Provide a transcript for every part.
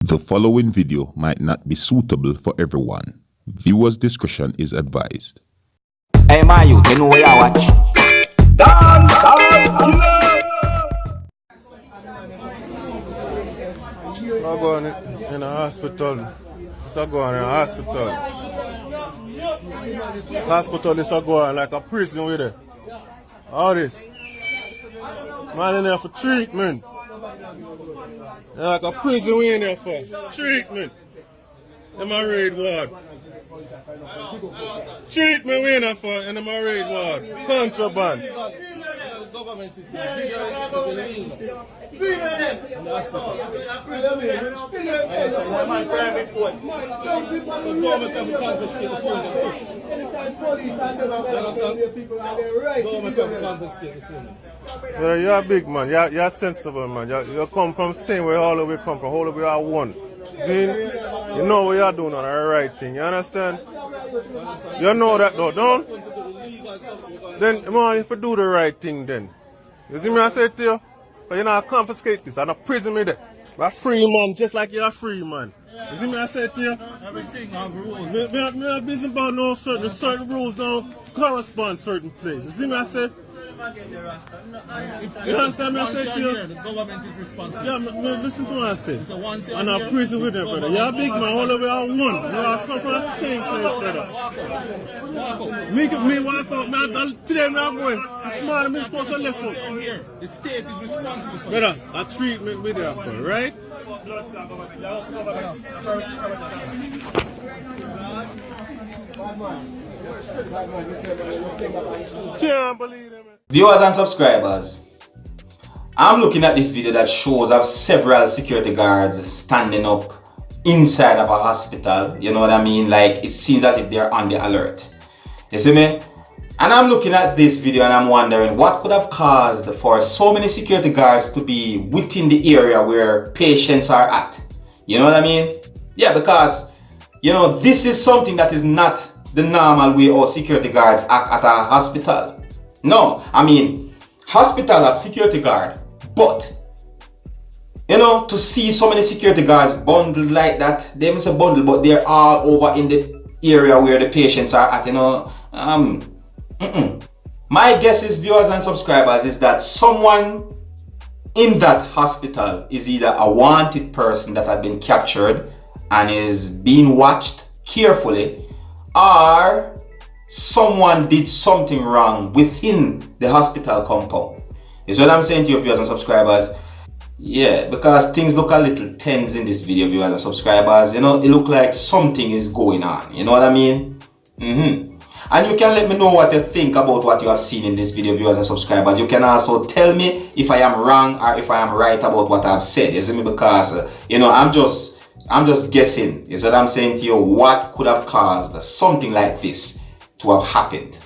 The following video might not be suitable for everyone. Viewers' discretion is advised. Hey man, you know where I watch? Dancehall. I go in a hospital. It's a go in a hospital. Hospital is a go on like a prison with it. All this. Man in there for treatment. Like a prison we in there for treatment. In my raid ward. Treatment we in there for in my raid ward. Contraband. You're a big man, you're sensible man. You come from same where all of we come from, all of we are one. See? You know what you're doing on the right thing, you understand? You know that though, don't? Then man, you have to do the right thing then. You see me I say to you? But you know I confiscate this, I'm not prison me there. I'm a free man, just like you're a free man. You see me I say to you? Everything have rules. Me not busy about no certain rules don't correspond certain places. You see me I say? You understand me I say to you? The government is responsible. Yeah, listen to what I say. I'm not prison with them, brother. You're a big man, all the way are one. You know, I come from the same place, brother. Me walk out, today me I'm going. This morning me supposed to left out. Here, the state is responsible for brother, a treatment we there for, right? Can't believe it. Viewers and subscribers, I'm looking at this video that shows of several security guards standing up inside of a hospital. You know what I mean? Like it seems as if they're on the alert. You see me? And I'm looking at this video and I'm wondering what could have caused for so many security guards to be within the area where patients are at. You know what I mean? Yeah, because you know this is something that is not the normal way our security guards act at a hospital. No, I mean, hospital have security guard, but you know, to see so many security guards bundled like that, they even say bundled, but they're all over in the area where the patients are at, you know. My guess is, viewers and subscribers, is that someone in that hospital is either a wanted person that had been captured and is being watched carefully, or someone did something wrong within the hospital compound. Is what I'm saying to you, viewers and subscribers. Yeah, because things look a little tense in this video, viewers and subscribers. You know, it look like something is going on. You know what I mean? And you can let me know what you think about what you have seen in this video, viewers and subscribers. You can also tell me if I am wrong or if I am right about what I've said. You see me? Because you know, I'm just guessing. Is what I'm saying to you. What could have caused something like this to have happened?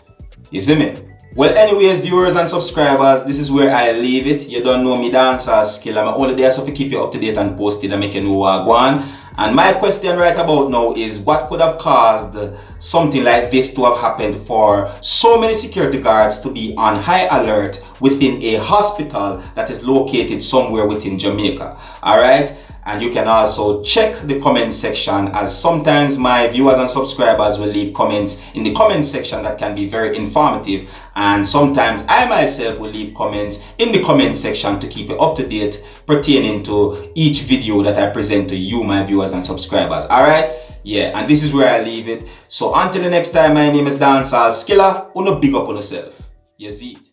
You see me? Well, anyways, viewers and subscribers, this is where I leave it. You don't know me, Dancehall. I'm only there so to keep you up to date and posted and make you know what I want. And my question right about now is what could have caused something like this to have happened for so many security guards to be on high alert within a hospital that is located somewhere within Jamaica. Alright? And you can also check the comment section, as sometimes my viewers and subscribers will leave comments in the comment section that can be very informative, and sometimes I myself will leave comments in the comment section to keep you up to date pertaining to each video that I present to you, my viewers and subscribers. Alright? Yeah, and this is where I leave it. So until the next time, my name is Dancehall. Uno big up on yourself. You see it.